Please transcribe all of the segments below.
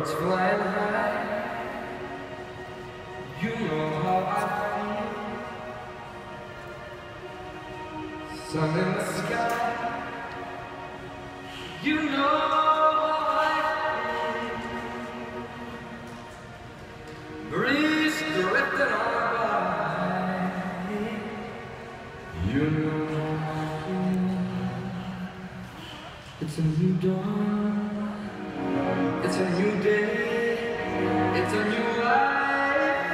Birds flying high, you know how I feel. Sun in the sky, you know how I feel. Breeze drifting on by, you know how I feel. It's a new dawn, it's a new day, it's a new life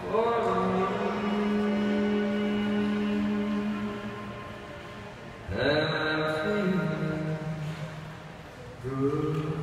for me. And I'm feeling good.